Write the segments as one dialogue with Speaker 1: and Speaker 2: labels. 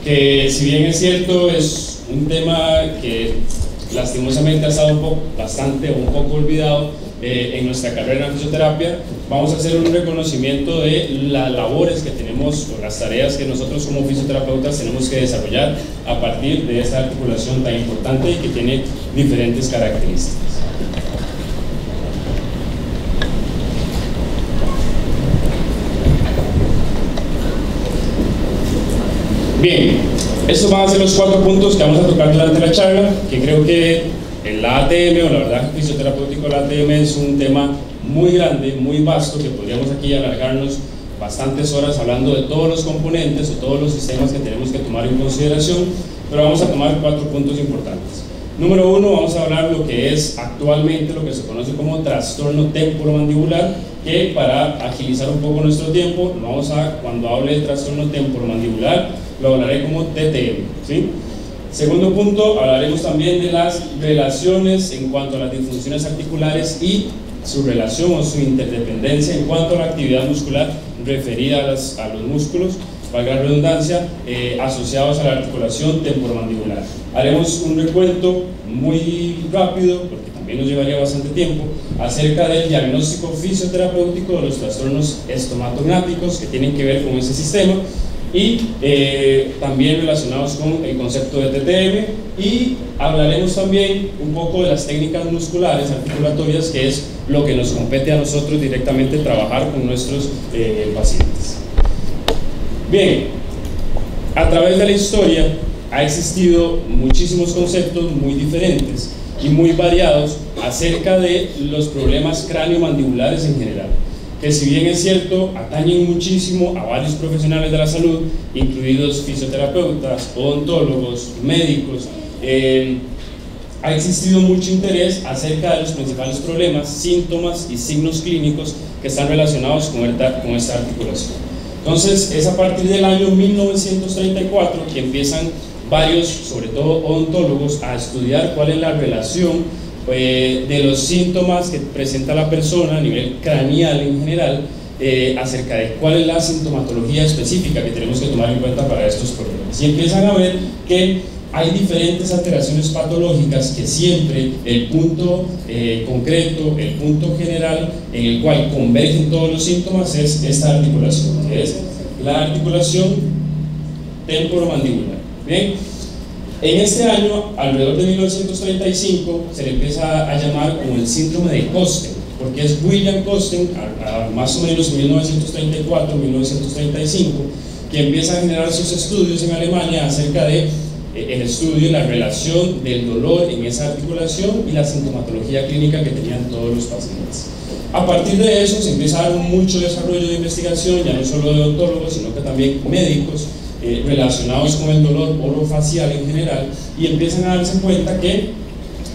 Speaker 1: que si bien es cierto, es un tema que lastimosamente ha estado un poco olvidado en nuestra carrera en fisioterapia. Vamos a hacer un reconocimiento de las labores que tenemos o las tareas que nosotros como fisioterapeutas tenemos que desarrollar a partir de esta articulación tan importante y que tiene diferentes características. Bien, estos van a ser los 4 puntos que vamos a tocar durante la charla, que creo que el ATM o la verdad fisioterapéutico del ATM es un tema muy grande, muy vasto, que podríamos aquí alargarnos bastantes horas hablando de todos los componentes o todos los sistemas que tenemos que tomar en consideración, pero vamos a tomar 4 puntos importantes. Número 1, vamos a hablar lo que es actualmente lo que se conoce como trastorno temporomandibular, que para agilizar un poco nuestro tiempo, cuando hable de trastorno temporomandibular, lo hablaré como TTM, ¿sí? Segundo punto, hablaremos también de las relaciones en cuanto a las disfunciones articulares y su relación o su interdependencia en cuanto a la actividad muscular referida a los músculos, valga la redundancia, asociados a la articulación temporomandibular. Haremos un recuento muy rápido, porque también nos llevaría bastante tiempo, acerca del diagnóstico fisioterapéutico de los trastornos estomatognáticos que tienen que ver con ese sistema, y también relacionados con el concepto de TTM, y hablaremos también un poco de las técnicas musculares articulatorias, que es lo que nos compete a nosotros directamente trabajar con nuestros pacientes. Bien, a través de la historia ha existido muchísimos conceptos muy diferentes y muy variados acerca de los problemas cráneo-mandibulares en general, que si bien es cierto, atañen muchísimo a varios profesionales de la salud, incluidos fisioterapeutas, odontólogos, médicos. Ha existido mucho interés acerca de los principales problemas, síntomas y signos clínicos que están relacionados con esta articulación. Entonces, es a partir del año 1934 que empiezan varios, sobre todo odontólogos, a estudiar cuál es la relación de los síntomas que presenta la persona a nivel craneal en general, acerca de cuál es la sintomatología específica que tenemos que tomar en cuenta para estos problemas. Y empiezan a ver que hay diferentes alteraciones patológicas, que siempre el punto concreto, el punto general en el cual convergen todos los síntomas es esta articulación, que es la articulación temporomandibular. Bien. En este año, alrededor de 1935, se le empieza a llamar como el síndrome de Kosten, porque es William Kosten, más o menos en 1934-1935, que empieza a generar sus estudios en Alemania acerca de el estudio y la relación del dolor en esa articulación y la sintomatología clínica que tenían todos los pacientes. A partir de eso se empieza a dar mucho desarrollo de investigación, ya no solo de odontólogos, sino que también médicos, relacionados con el dolor orofacial en general, y empiezan a darse cuenta que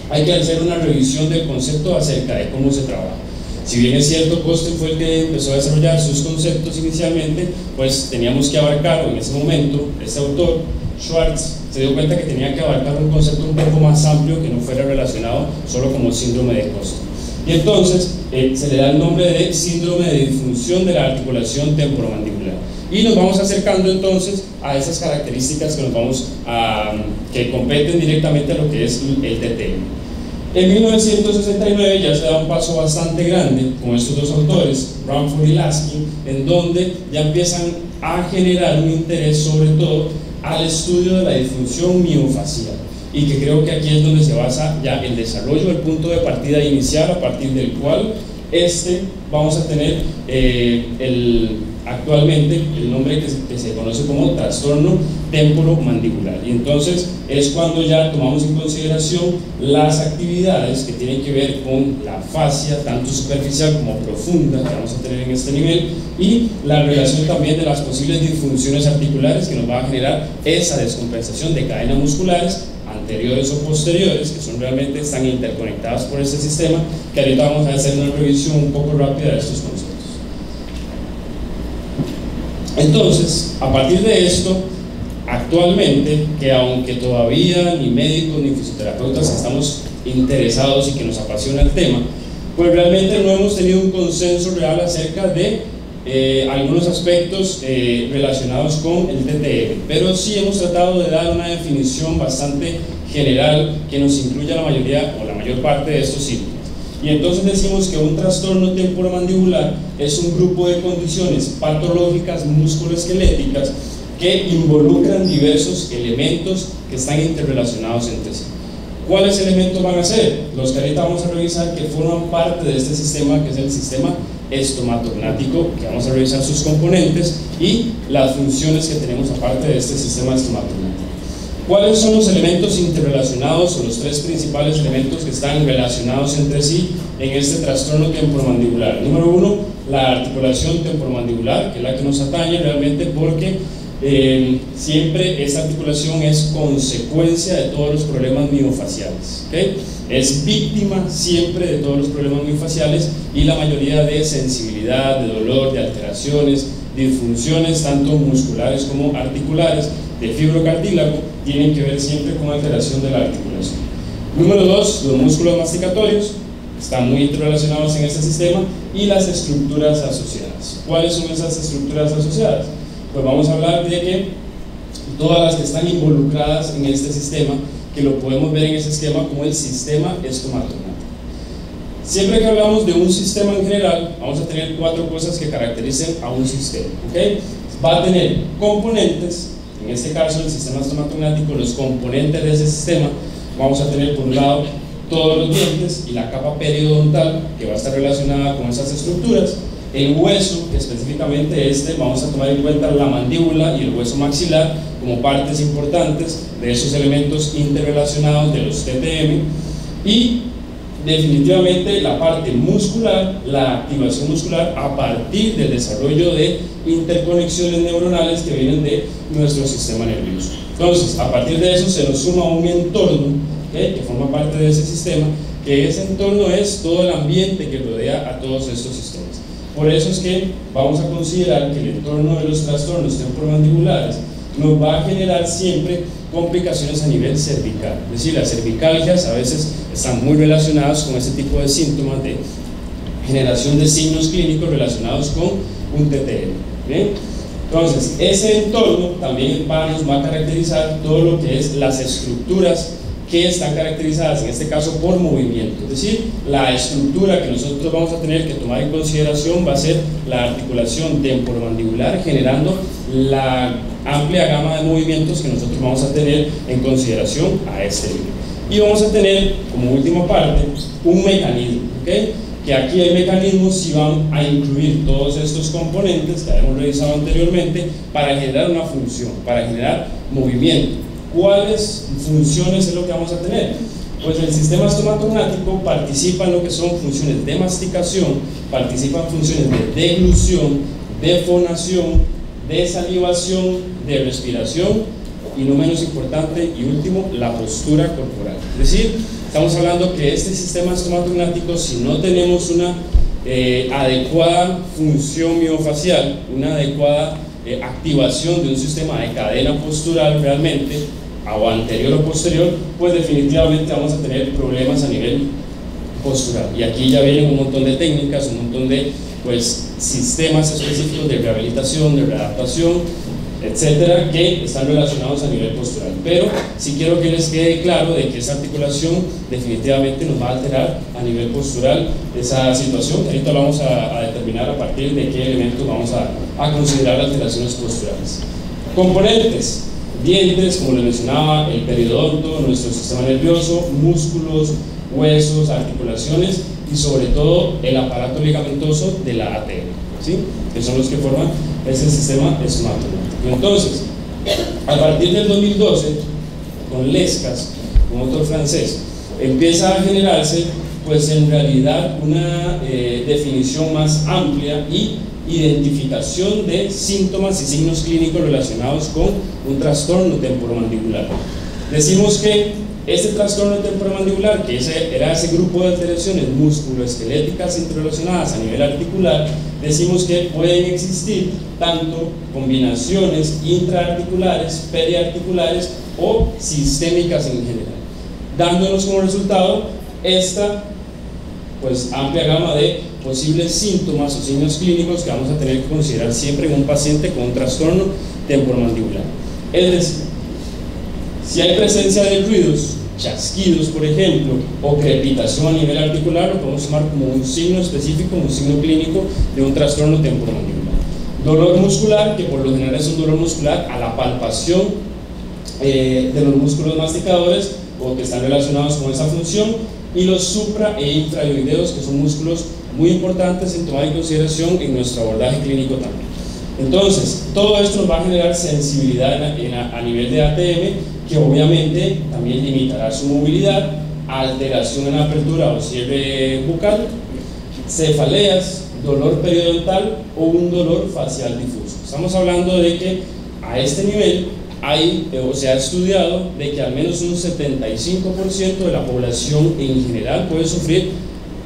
Speaker 1: hay que hacer una revisión del concepto acerca de cómo se trabaja. Si bien es cierto, Kosten fue el que empezó a desarrollar sus conceptos inicialmente, pues teníamos que abarcar, en ese momento, este autor, Schwartz, se dio cuenta que tenía que abarcar un concepto un poco más amplio que no fuera relacionado solo como síndrome de Kosten. Y entonces se le da el nombre de síndrome de disfunción de la articulación temporomandibular. Y nos vamos acercando entonces a esas características que competen directamente a lo que es el TTM. En 1969 ya se da un paso bastante grande con estos dos autores, Ranford y Laskin, en donde ya empiezan a generar un interés sobre todo al estudio de la disfunción miofacial, y que creo que aquí es donde se basa ya el desarrollo del punto de partida inicial, a partir del cual vamos a tener actualmente el nombre que se conoce como trastorno temporomandibular. Y entonces es cuando ya tomamos en consideración las actividades que tienen que ver con la fascia, tanto superficial como profunda, que vamos a tener en este nivel, y la relación también de las posibles disfunciones articulares que nos va a generar esa descompensación de cadenas musculares anteriores o posteriores, que están interconectadas por este sistema, que ahorita vamos a hacer una revisión un poco rápida de estos conceptos. Entonces, a partir de esto, actualmente, que aunque todavía ni médicos ni fisioterapeutas estamos interesados y que nos apasiona el tema, pues realmente no hemos tenido un consenso real acerca de algunos aspectos relacionados con el TTM, pero sí hemos tratado de dar una definición bastante general que nos incluya la mayoría o la mayor parte de estos síntomas. Y entonces decimos que un trastorno temporomandibular es un grupo de condiciones patológicas musculoesqueléticas que involucran diversos elementos que están interrelacionados entre sí. ¿Cuáles elementos van a ser? Los que ahorita vamos a revisar, que forman parte de este sistema, que es el sistema estomatognático, que vamos a revisar sus componentes y las funciones que tenemos aparte de este sistema estomatognático. ¿Cuáles son los elementos interrelacionados o los tres principales elementos que están relacionados entre sí en este trastorno temporomandibular? Número uno, la articulación temporomandibular, que es la que nos atañe realmente porque siempre esta articulación es consecuencia de todos los problemas miofaciales, ¿okay? Es víctima siempre de todos los problemas miofaciales y la mayoría de sensibilidad, de dolor, de alteraciones, disfunciones tanto musculares como articulares, de fibrocartílago, tienen que ver siempre con alteración de la articulación. Número dos, los músculos masticatorios están muy interrelacionados en este sistema y las estructuras asociadas. ¿Cuáles son esas estructuras asociadas? Pues vamos a hablar de que todas las que están involucradas en este sistema, que lo podemos ver en ese esquema como el sistema estomatognático. Siempre que hablamos de un sistema en general, vamos a tener cuatro cosas que caractericen a un sistema, ¿okay? Va a tener componentes, en este caso el sistema estomatognático, los componentes de ese sistema, vamos a tener por un lado todos los dientes y la capa periodontal que va a estar relacionada con esas estructuras. El hueso, específicamente vamos a tomar en cuenta la mandíbula y el hueso maxilar como partes importantes de esos elementos interrelacionados de los TTM. Y definitivamente la parte muscular, la activación muscular a partir del desarrollo de interconexiones neuronales que vienen de nuestro sistema nervioso. Entonces, a partir de eso se nos suma un entorno, ¿okay?, que forma parte de ese sistema, que ese entorno es todo el ambiente que rodea a todos estos sistemas. Por eso es que vamos a considerar que el entorno de los trastornos temporomandibulares nos va a generar siempre complicaciones a nivel cervical. Es decir, las cervicalgias a veces están muy relacionadas con este tipo de síntomas de generación de signos clínicos relacionados con un TTM. ¿Bien? Entonces, ese entorno también nos va a caracterizar todo lo que es las estructuras que están caracterizadas, en este caso, por movimiento. Es decir, la estructura que nosotros vamos a tener que tomar en consideración va a ser la articulación temporomandibular, generando la amplia gama de movimientos que nosotros vamos a tener en consideración a este nivel. Y vamos a tener, como última parte, un mecanismo, ¿okay?, que aquí el mecanismo sí van a incluir todos estos componentes que hemos revisado anteriormente para generar una función, para generar movimiento. ¿Cuáles funciones es lo que vamos a tener? Pues el sistema estomatognático participa en lo que son funciones de masticación, participa en funciones de deglución, de fonación, de salivación, de respiración y no menos importante y último, la postura corporal. Es decir, estamos hablando que este sistema estomatognático, si no tenemos una adecuada función miofacial, una adecuada activación de un sistema de cadena postural realmente, o anterior o posterior, pues definitivamente vamos a tener problemas a nivel postural. Y aquí ya vienen un montón de técnicas, un montón de sistemas específicos de rehabilitación, de readaptación, etcétera, que están relacionados a nivel postural. Pero sí quiero que les quede claro de que esa articulación definitivamente nos va a alterar a nivel postural esa situación, que ahorita lo vamos a determinar a partir de qué elementos vamos a considerar alteraciones posturales. Componentes: dientes, como les mencionaba, el periodonto, nuestro sistema nervioso, músculos, huesos, articulaciones y sobre todo el aparato ligamentoso de la ATM, ¿sí?, que son los que forman ese sistema estomatognático. Entonces, a partir del 2012, con Lescas, un autor francés, empieza a generarse, pues en realidad, una definición más amplia y identificación de síntomas y signos clínicos relacionados con un trastorno temporomandibular. Decimos que este trastorno temporomandibular, que era ese grupo de alteraciones musculoesqueléticas interrelacionadas a nivel articular, decimos que pueden existir tanto combinaciones intraarticulares, periarticulares o sistémicas en general, dándonos como resultado esta amplia gama de posibles síntomas o signos clínicos que vamos a tener que considerar siempre en un paciente con un trastorno temporomandibular. Es decir, si hay presencia de ruidos, chasquidos por ejemplo, o crepitación a nivel articular, lo podemos tomar como un signo específico, un signo clínico de un trastorno temporomandibular. Dolor muscular, que por lo general es un dolor muscular a la palpación de los músculos masticadores o que están relacionados con esa función, y los supra e infraoideos, que son músculos muy importantes en tomar en consideración en nuestro abordaje clínico también. Entonces, todo esto nos va a generar sensibilidad a nivel de ATM, que obviamente también limitará su movilidad, alteración en la apertura o cierre bucal, cefaleas, dolor periodontal o un dolor facial difuso. Estamos hablando de que a este nivel se ha estudiado de que al menos un 75% de la población en general puede sufrir,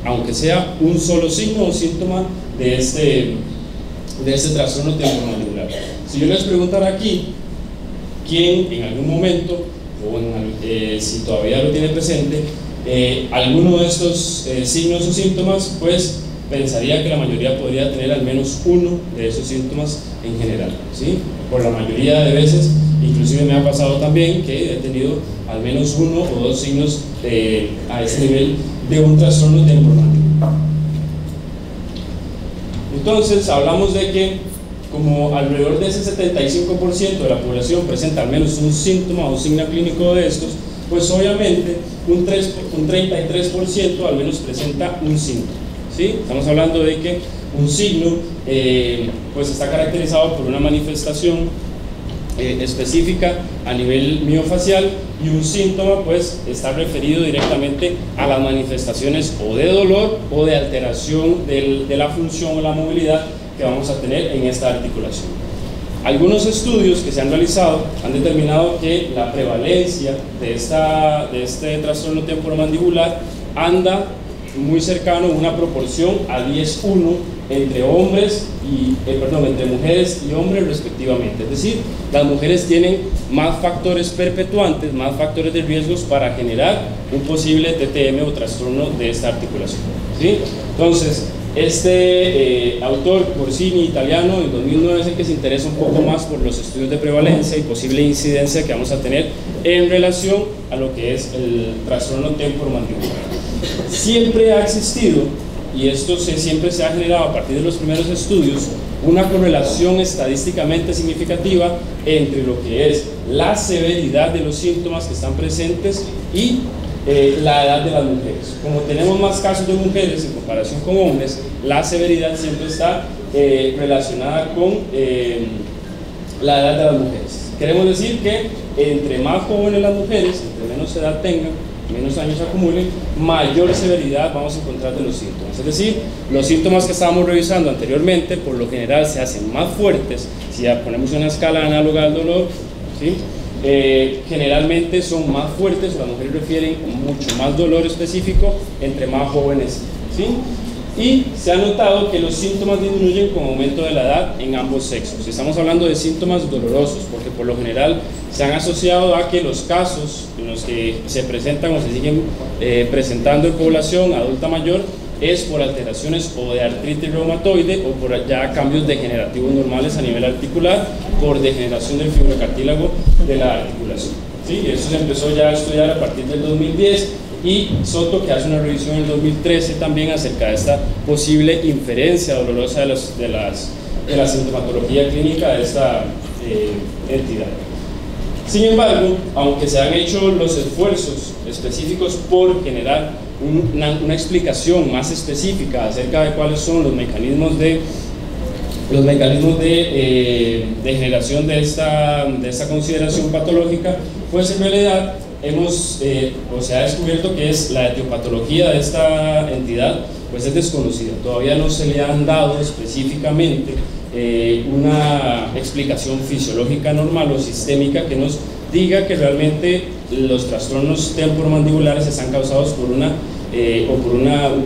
Speaker 1: aunque sea un solo signo o síntoma de este trastorno temporomandibular. Si yo les preguntara aquí, ¿quién en algún momento, o si todavía lo tiene presente, alguno de estos signos o síntomas, pues pensaría que la mayoría podría tener al menos uno de esos síntomas en general, ¿sí? Por la mayoría de veces, inclusive me ha pasado también que he tenido al menos uno o dos signos a ese nivel de un trastorno temporomandibular. Entonces hablamos de que como alrededor de ese 75% de la población presenta al menos un síntoma o signo clínico de estos, pues obviamente un 33% al menos presenta un síntoma, ¿sí? Estamos hablando de que un signo pues está caracterizado por una manifestación específica a nivel miofacial, y un síntoma pues está referido directamente a las manifestaciones o de dolor o de alteración de la función o la movilidad que vamos a tener en esta articulación. Algunos estudios que se han realizado han determinado que la prevalencia de este trastorno temporomandibular anda muy cercano, una proporción a 10:1 entre entre mujeres y hombres respectivamente. Es decir, las mujeres tienen más factores perpetuantes, más factores de riesgos para generar un posible TTM o trastorno de esta articulación, ¿sí? Entonces, este autor, Corsini, italiano, en 2009 es el que se interesa un poco más por los estudios de prevalencia y posible incidencia que vamos a tener en relación a lo que es el trastorno temporomandibular. Siempre ha existido, y esto siempre se ha generado a partir de los primeros estudios, una correlación estadísticamente significativa entre lo que es la severidad de los síntomas que están presentes y la edad de las mujeres. Como tenemos más casos de mujeres en comparación con hombres, la severidad siempre está relacionada con la edad de las mujeres. Queremos decir que entre más jóvenes las mujeres, entre menos edad tengan, menos años acumulen, mayor severidad vamos a encontrar de los síntomas. Es decir, los síntomas que estábamos revisando anteriormente, por lo general se hacen más fuertes. Si ya ponemos una escala análoga al dolor, ¿sí? Generalmente son más fuertes, las mujeres refieren mucho más dolor específico entre más jóvenes, ¿sí? Y se ha notado que los síntomas disminuyen con aumento de la edad en ambos sexos. Estamos hablando de síntomas dolorosos, porque por lo general se han asociado a que los casos en los que se presentan o se siguen presentando en población adulta mayor es por alteraciones o de artritis reumatoide o por ya cambios degenerativos normales a nivel articular, por degeneración del fibrocartílago de la articulación, ¿sí? Eso se empezó ya a estudiar a partir del 2010, y Soto, que hace una revisión en el 2013 también acerca de esta posible inferencia dolorosa de la sintomatología clínica de esta entidad. Sin embargo, aunque se han hecho los esfuerzos específicos por generar una explicación más específica acerca de cuáles son los mecanismos de generación de esta consideración patológica, pues en realidad se ha descubierto que la etiopatología de esta entidad pues es desconocida. Todavía no se le han dado específicamente una explicación fisiológica normal o sistémica que nos diga que realmente los trastornos temporomandibulares están causados por un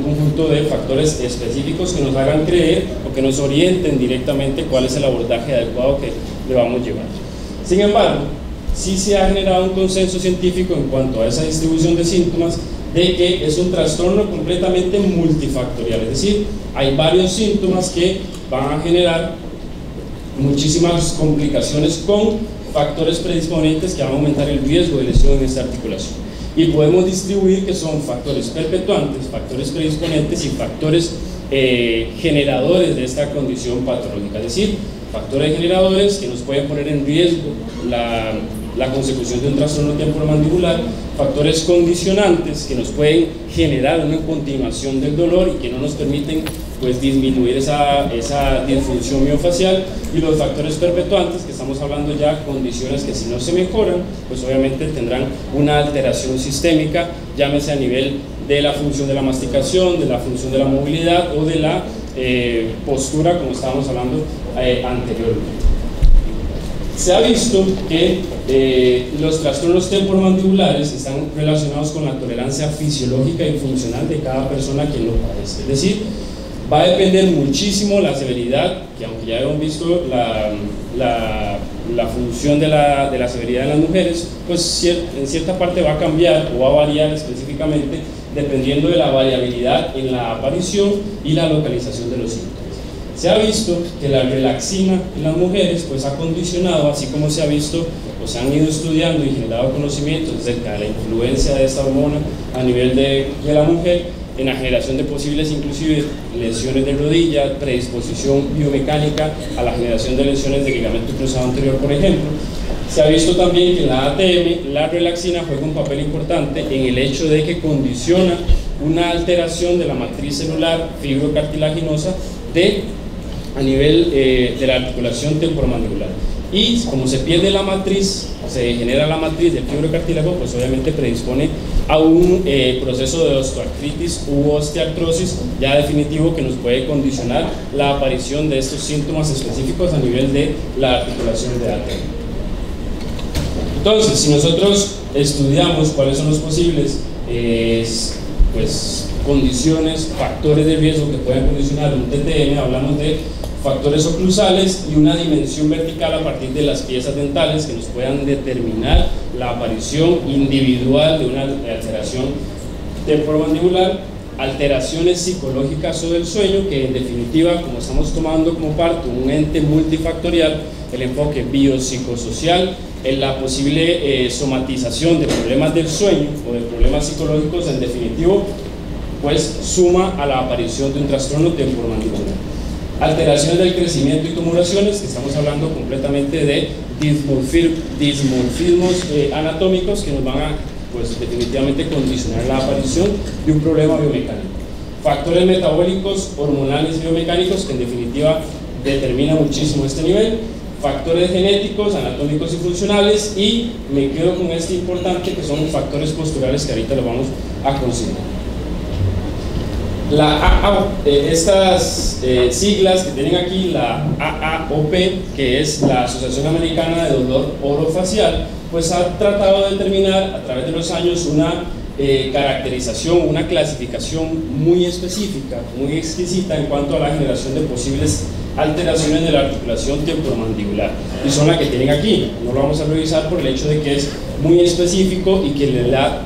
Speaker 1: conjunto de factores específicos que nos hagan creer o que nos orienten directamente cuál es el abordaje adecuado que debamos llevar. Sin embargo, sí se ha generado un consenso científico en cuanto a esa distribución de síntomas, de que es un trastorno completamente multifactorial, es decir, hay varios síntomas que van a generar muchísimas complicaciones con factores predisponentes que van a aumentar el riesgo de lesión en esta articulación. Y podemos distribuir que son factores perpetuantes, factores predisponentes y factores generadores de esta condición patológica, es decir, factores generadores que nos pueden poner en riesgo la consecución de un trastorno temporomandibular, factores condicionantes que nos pueden generar una continuación del dolor y que no nos permiten pues disminuir esa disfunción miofacial, y los factores perpetuantes, que estamos hablando ya condiciones que si no se mejoran, pues obviamente tendrán una alteración sistémica, llámese a nivel de la función de la masticación, de la función de la movilidad o de la postura, como estábamos hablando anteriormente. Se ha visto que los trastornos temporomandibulares están relacionados con la tolerancia fisiológica y funcional de cada persona que lo padece, es decir, va a depender muchísimo la severidad, que aunque ya hemos visto la función de la severidad en las mujeres, pues en cierta parte va a cambiar o va a variar específicamente dependiendo de la variabilidad en la aparición y la localización de los síntomas. Se ha visto que la relaxina en las mujeres pues ha condicionado, así como se ha visto, pues han ido estudiando y generado conocimientos acerca de la influencia de esta hormona a nivel de la mujer, en la generación de posibles inclusive lesiones de rodilla, predisposición biomecánica a la generación de lesiones de ligamento cruzado anterior, por ejemplo. Se ha visto también que en la ATM la relaxina juega un papel importante en el hecho de que condiciona una alteración de la matriz celular fibrocartilaginosa a nivel de la articulación temporomandibular. Y como se pierde la matriz, se degenera la matriz del fibrocartílago, pues obviamente predispone a un proceso de osteoartritis u osteoartrosis ya definitivo, que nos puede condicionar la aparición de estos síntomas específicos a nivel de la articulación de ATM. Entonces, si nosotros estudiamos cuáles son los posibles pues, condiciones, factores de riesgo que pueden condicionar un TTM, hablamos de factores oclusales y una dimensión vertical a partir de las piezas dentales que nos puedan determinar la aparición individual de una alteración temporomandibular, alteraciones psicológicas o del sueño, que en definitiva, como estamos tomando como parte un ente multifactorial, el enfoque biopsicosocial, en la posible somatización de problemas del sueño o de problemas psicológicos, en definitivo, pues suma a la aparición de un trastorno temporomandibular. Alteraciones del crecimiento y tumoraciones, que estamos hablando completamente de dismorfismos anatómicos que nos van a, pues definitivamente, condicionar la aparición de un problema biomecánico. Factores metabólicos, hormonales, biomecánicos, que en definitiva determinan muchísimo este nivel. Factores genéticos, anatómicos y funcionales, y me quedo con este importante, que son factores posturales, que ahorita lo vamos a considerar. Estas siglas que tienen aquí, la AAOP, que es la Asociación Americana de Dolor Orofacial, pues ha tratado de determinar a través de los años una caracterización, una clasificación muy específica, muy exquisita en cuanto a la generación de posibles alteraciones de la articulación temporomandibular, y son las que tienen aquí. No lo vamos a revisar por el hecho de que es muy específico y que le da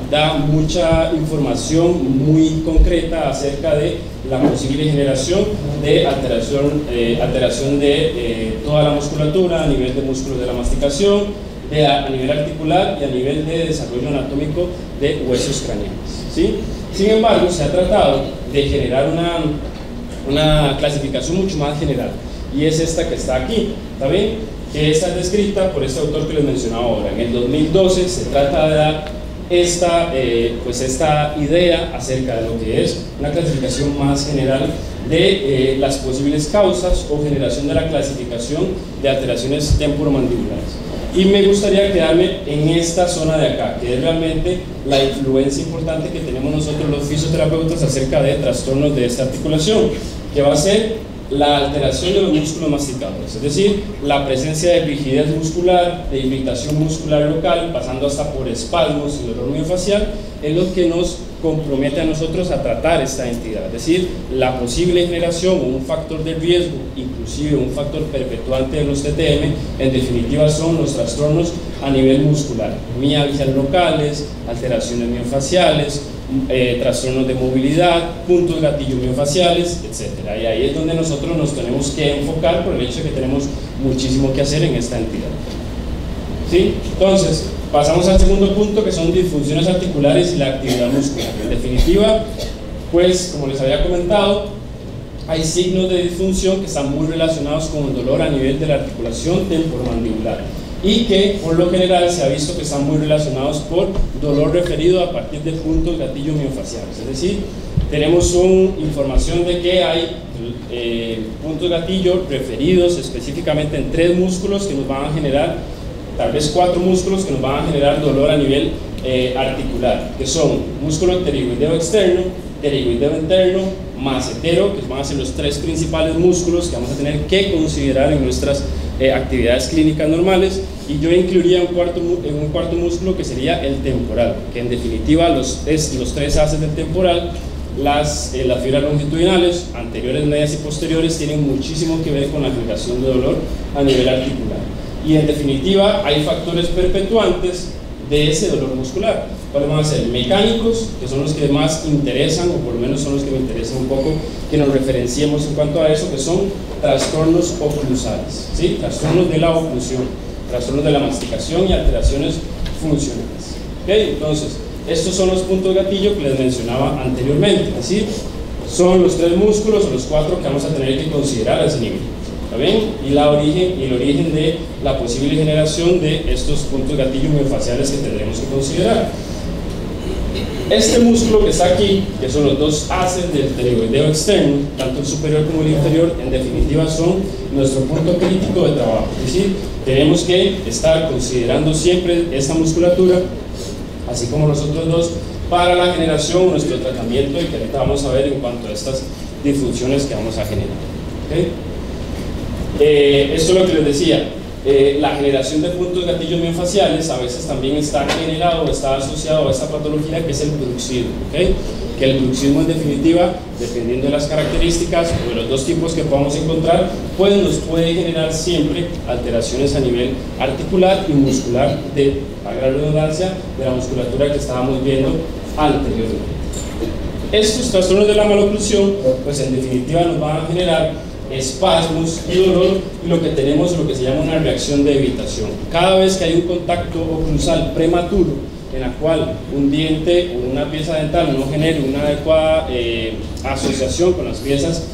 Speaker 1: mucha información muy concreta acerca de la posible generación de alteración de toda la musculatura, a nivel de músculos de la masticación, a nivel articular y a nivel de desarrollo anatómico de huesos craneales, ¿sí? Sin embargo, se ha tratado de generar una clasificación mucho más general, y es esta que está aquí, ¿está bien? Que esta es descrita por este autor que les mencionaba ahora. En el 2012 se trata de dar esta idea acerca de lo que es una clasificación más general de las posibles causas o generación de la clasificación de alteraciones temporomandibulares. Y me gustaría quedarme en esta zona de acá, que es realmente la influencia importante que tenemos nosotros los fisioterapeutas acerca de trastornos de esta articulación, que va a ser la alteración de los músculos masticadores, es decir, la presencia de rigidez muscular, de irritación muscular local, pasando hasta por espasmos y dolor miofacial, es lo que nos compromete a nosotros a tratar esta entidad, es decir, la posible generación o un factor de riesgo, inclusive un factor perpetuante de los TTM, en definitiva son los trastornos a nivel muscular, mialgias locales, alteraciones miofaciales, trastornos de movilidad, puntos gatillo miofaciales, etc. Y ahí es donde nosotros nos tenemos que enfocar por el hecho de que tenemos muchísimo que hacer en esta entidad. ¿Sí? Entonces, pasamos al segundo punto, que son disfunciones articulares y la actividad muscular. En definitiva, pues, como les había comentado, hay signos de disfunción que están muy relacionados con el dolor a nivel de la articulación temporomandibular y que por lo general se ha visto que están muy relacionados por dolor referido a partir de puntos gatillo miofaciales. Es decir, tenemos información de que hay puntos gatillo referidos específicamente en 3 músculos que nos van a generar, tal vez 4 músculos que nos van a generar dolor a nivel articular, que son músculo pterigoideo externo, pterigoideo interno, macetero, que van a ser los 3 principales músculos que vamos a tener que considerar en nuestras actividades clínicas normales, y yo incluiría un cuarto músculo que sería el temporal, que en definitiva los 3 haces del temporal, las fibras longitudinales, anteriores, medias y posteriores, tienen muchísimo que ver con la generación de dolor a nivel articular. Y en definitiva hay factores perpetuantes de ese dolor muscular. ¿Cuáles van a ser? Mecánicos, que son los que más interesan, o por lo menos son los que me interesan un poco que nos referenciemos en cuanto a eso, que son trastornos oclusales, ¿sí? Trastornos de la oclusión, trastornos de la masticación y alteraciones funcionales. ¿Okay? Entonces, estos son los puntos gatillo que les mencionaba anteriormente, es decir, son los 3 músculos o los 4 que vamos a tener que considerar a ese nivel. ¿Está bien? Y el origen de la posible generación de estos puntos gatillo miofaciales que tendremos que considerar. Este músculo que está aquí, que son los 2 haces del pterigoideo externo, tanto el superior como el inferior, en definitiva son nuestro punto crítico de trabajo. Es decir, tenemos que estar considerando siempre esta musculatura, así como los otros 2, para la generación, nuestro tratamiento, y que ahorita vamos a ver en cuanto a estas disfunciones que vamos a generar. ¿Okay? Esto es lo que les decía, la generación de puntos gatillos miofaciales a veces también está generado o está asociado a esta patología que es el bruxismo, ¿okay? Que el bruxismo en definitiva, dependiendo de las características o de los 2 tipos que podamos encontrar, pues nos puede generar siempre alteraciones a nivel articular y muscular de, a gran redundancia, de la musculatura que estábamos viendo anteriormente. Estos trastornos de la maloclusión, pues en definitiva nos van a generar espasmos y dolor, y lo que tenemos es lo que se llama una reacción de evitación. Cada vez que hay un contacto oclusal prematuro en la cual un diente o una pieza dental no genere una adecuada asociación con las piezas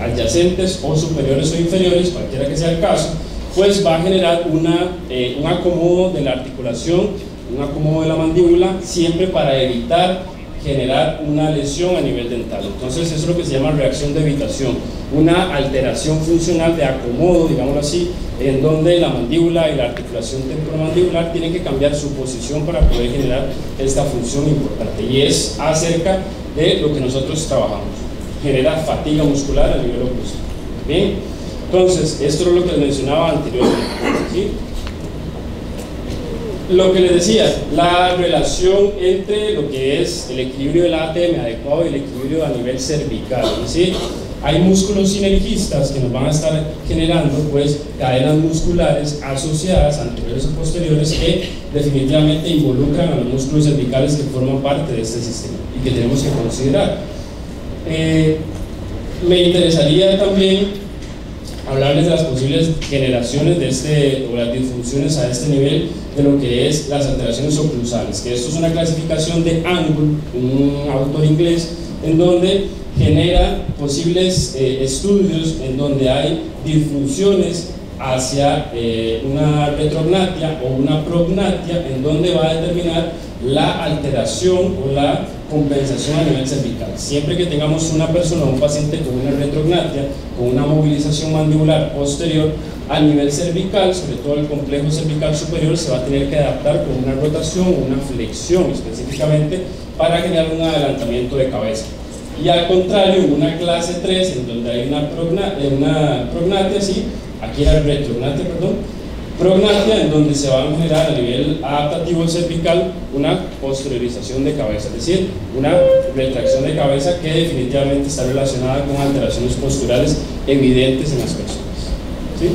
Speaker 1: adyacentes o superiores o inferiores, cualquiera que sea el caso, pues va a generar un acomodo de la articulación, un acomodo de la mandíbula, siempre para evitar generar una lesión a nivel dental. Entonces eso es lo que se llama reacción de evitación, una alteración funcional de acomodo, digámoslo así, en donde la mandíbula y la articulación temporomandibular tienen que cambiar su posición para poder generar esta función importante, y es acerca de lo que nosotros trabajamos, generar fatiga muscular a nivel oclusal. Bien, entonces esto es lo que les mencionaba anteriormente, ¿sí? Lo que les decía, la relación entre lo que es el equilibrio del ATM adecuado y el equilibrio a nivel cervical, ¿sí? Hay músculos sinergistas que nos van a estar generando pues cadenas musculares asociadas, anteriores o posteriores, que definitivamente involucran a los músculos cervicales que forman parte de este sistema y que tenemos que considerar. Me interesaría también hablarles de las posibles generaciones de o las disfunciones a este nivel de lo que es las alteraciones oclusales, que esto es una clasificación de Angle, un autor inglés, en donde genera posibles estudios en donde hay disfunciones hacia una retrognatia o una prognatia, en donde va a determinar la alteración o la compensación a nivel cervical. Siempre que tengamos una persona o un paciente con una retrognatia, con una movilización mandibular posterior a nivel cervical, sobre todo el complejo cervical superior, se va a tener que adaptar con una rotación o una flexión específicamente para generar un adelantamiento de cabeza. Y al contrario, una clase 3, en donde hay una prognatia, sí, aquí era retrognatia, perdón, Prognatia, en donde se va a generar a nivel adaptativo cervical una posteriorización de cabeza, es decir, una retracción de cabeza que definitivamente está relacionada con alteraciones posturales evidentes en las personas, ¿sí?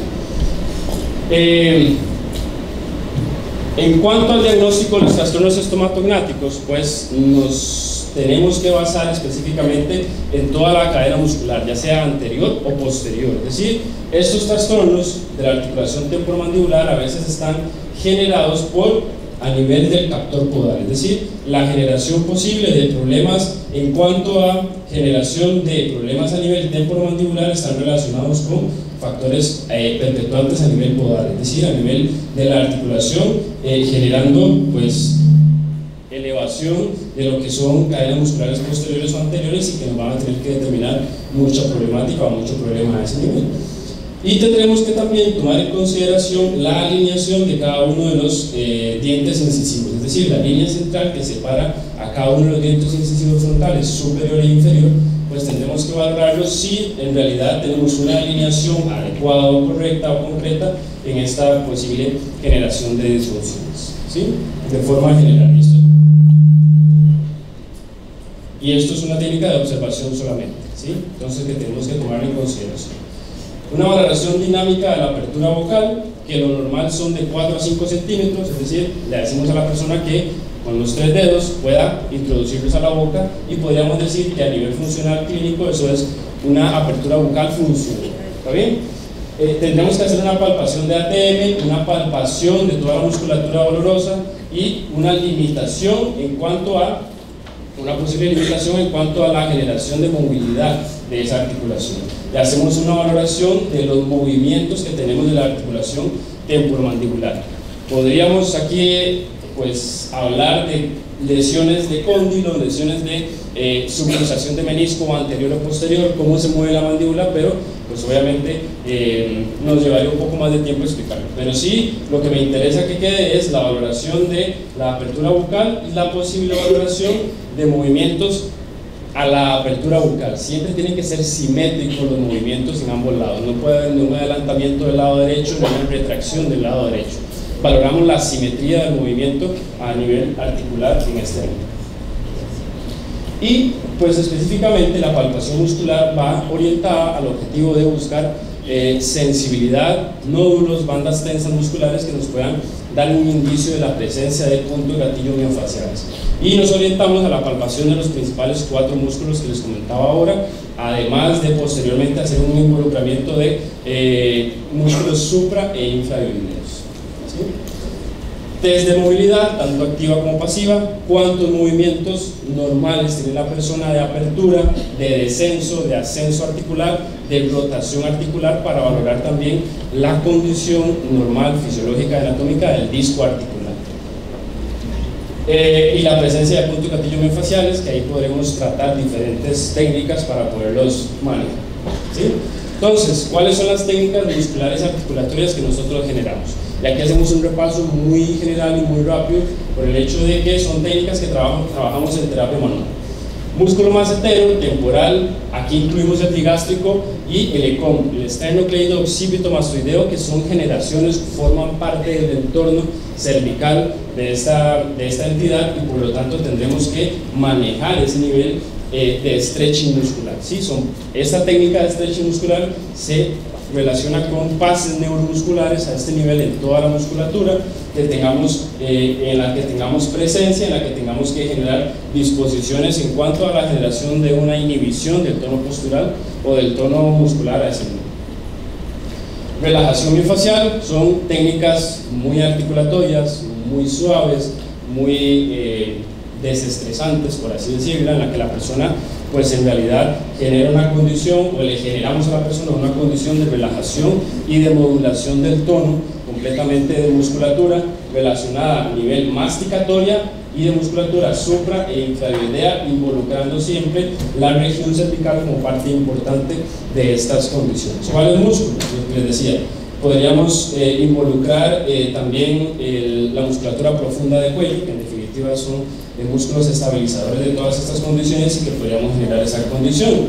Speaker 1: En cuanto al diagnóstico de los trastornos estomatognáticos, pues nos tenemos que basar específicamente en toda la cadena muscular, ya sea anterior o posterior. Es decir, estos trastornos de la articulación temporomandibular a veces están generados a nivel del captor podal, es decir, la generación posible de problemas en cuanto a generación de problemas a nivel temporomandibular están relacionados con factores perpetuantes a nivel podal, es decir, a nivel de la articulación, generando pues elevación de lo que son cadenas musculares posteriores o anteriores y que nos van a tener que determinar mucha problemática o mucho problema a ese nivel. Y tendremos que también tomar en consideración la alineación de cada uno de los dientes incisivos, es decir, la línea central que separa a cada uno de los dientes incisivos frontales superior e inferior, pues tendremos que valorarlo si en realidad tenemos una alineación adecuada o correcta o concreta en esta posible generación de disfunciones, ¿sí? De forma general. Y esto es una técnica de observación solamente, ¿sí? Entonces que tenemos que tomar en consideración. Una valoración dinámica de la apertura vocal, que lo normal son de 4 a 5 centímetros, es decir, le decimos a la persona que con los 3 dedos pueda introducirlos a la boca y podríamos decir que a nivel funcional clínico eso es una apertura vocal funcional, ¿está bien? Tendremos que hacer una palpación de ATM, una palpación de toda la musculatura dolorosa y una limitación en cuanto a una posible limitación en cuanto a la generación de movilidad de esa articulación. Le hacemos una valoración de los movimientos que tenemos de la articulación temporomandibular. Podríamos aquí pues hablar de lesiones de cóndilo, lesiones de subluxación de menisco anterior o posterior, cómo se mueve la mandíbula, pero pues obviamente nos llevaría un poco más de tiempo explicarlo. Pero sí, lo que me interesa que quede es la valoración de la apertura bucal y la posible valoración de movimientos a la apertura bucal. Siempre tienen que ser simétricos los movimientos en ambos lados. No puede haber un adelantamiento del lado derecho ni una retracción del lado derecho. Valoramos la simetría del movimiento a nivel articular en este ámbito. Y pues específicamente la palpación muscular va orientada al objetivo de buscar sensibilidad, nódulos, bandas tensas musculares que nos puedan dar un indicio de la presencia de puntos gatillo miofaciales. Y nos orientamos a la palpación de los principales 4 músculos que les comentaba ahora, además de posteriormente hacer un involucramiento de músculos supra e infravigilados. ¿Sí? Test de movilidad, tanto activa como pasiva, cuántos movimientos normales tiene la persona de apertura, de descenso, de ascenso articular, de rotación articular, para valorar también la condición normal, fisiológica, anatómica del disco articular. Y la presencia de puntos gatillo miofaciales, que ahí podremos tratar diferentes técnicas para poderlos manejar. ¿Sí? Entonces, ¿cuáles son las técnicas musculares articulatorias que nosotros generamos? Y aquí hacemos un repaso muy general y muy rápido por el hecho de que son técnicas que trabajamos en terapia manual. Músculo macetero, temporal, aquí incluimos el digástrico y el ECOM, el esternocleido occipito-mastoideo, que son generaciones que forman parte del entorno cervical de esta entidad y por lo tanto tendremos que manejar ese nivel de stretching muscular. ¿Sí? Esta técnica de stretching muscular se relaciona con pases neuromusculares a este nivel en toda la musculatura que tengamos, en la que tengamos presencia, en la que tengamos que generar disposiciones en cuanto a la generación de una inhibición del tono postural o del tono muscular a ese nivel. Relajación miofascial son técnicas muy articulatorias, muy suaves, muy desestresantes, por así decirlo, en la que la persona pues en realidad genera una condición, o le generamos a la persona una condición de relajación y de modulación del tono completamente de musculatura relacionada a nivel masticatoria y de musculatura supra e infraviidea, involucrando siempre la región cervical como parte importante de estas condiciones. ¿Cuáles músculos? Lo que les decía, podríamos involucrar también la musculatura profunda de cuello, que en definitiva son músculos estabilizadores de todas estas condiciones y que podríamos generar esa condición.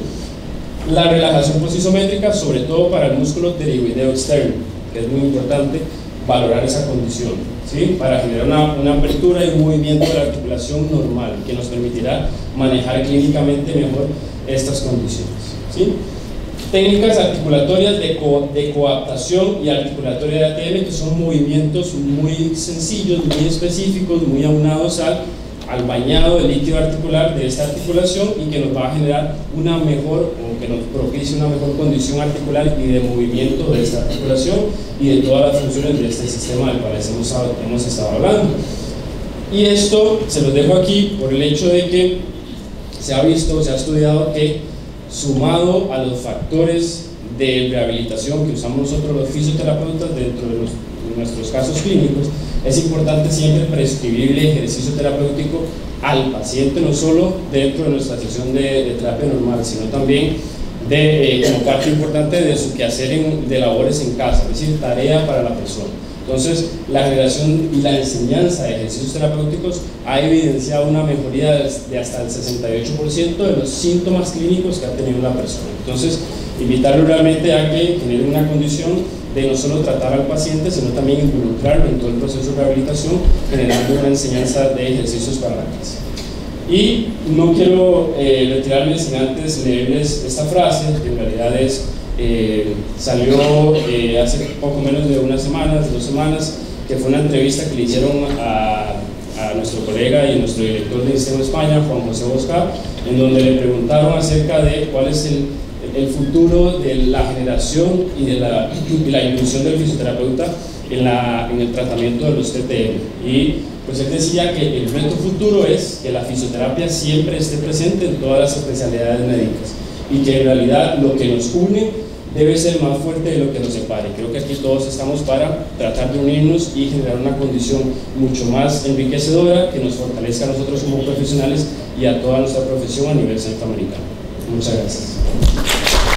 Speaker 1: La relajación posisométrica, sobre todo para el músculo pterigoideo externo, que es muy importante valorar esa condición, ¿sí? Para generar una apertura y un movimiento de la articulación normal que nos permitirá manejar clínicamente mejor estas condiciones, ¿sí? Técnicas articulatorias de coaptación y articulatoria de ATM, que son movimientos muy sencillos, muy específicos, muy aunados al bañado del líquido articular de esta articulación y que nos va a generar una mejor, o que nos propicie una mejor condición articular y de movimiento de esta articulación y de todas las funciones de este sistema del cual hemos estado hablando. Y esto se los dejo aquí por el hecho de que se ha estudiado que sumado a los factores de rehabilitación que usamos nosotros los fisioterapeutas dentro de nuestros casos clínicos, es importante siempre prescribirle ejercicio terapéutico al paciente, no solo dentro de nuestra sesión de terapia normal, sino también como parte importante de su quehacer de labores en casa, es decir, tarea para la persona. Entonces, la generación y la enseñanza de ejercicios terapéuticos ha evidenciado una mejoría de hasta el 68% de los síntomas clínicos que ha tenido la persona. Entonces, invitarlo realmente a que genere una condición de no solo tratar al paciente, sino también involucrarlo en todo el proceso de rehabilitación, generando una enseñanza de ejercicios para la casa. Y no quiero retirarme sin antes leerles esta frase, que en realidad salió hace poco menos de 2 semanas, que fue una entrevista que le hicieron a nuestro colega y nuestro director de INSTEM España, Juan José Bosca, en donde le preguntaron acerca de cuál es el futuro de la generación y de la inclusión del fisioterapeuta en el tratamiento de los TTM. Y pues él decía que el reto futuro es que la fisioterapia siempre esté presente en todas las especialidades médicas y que en realidad lo que nos une debe ser más fuerte de lo que nos separe. Creo que aquí todos estamos para tratar de unirnos y generar una condición mucho más enriquecedora que nos fortalezca a nosotros como profesionales y a toda nuestra profesión a nivel centroamericano. Muchas gracias.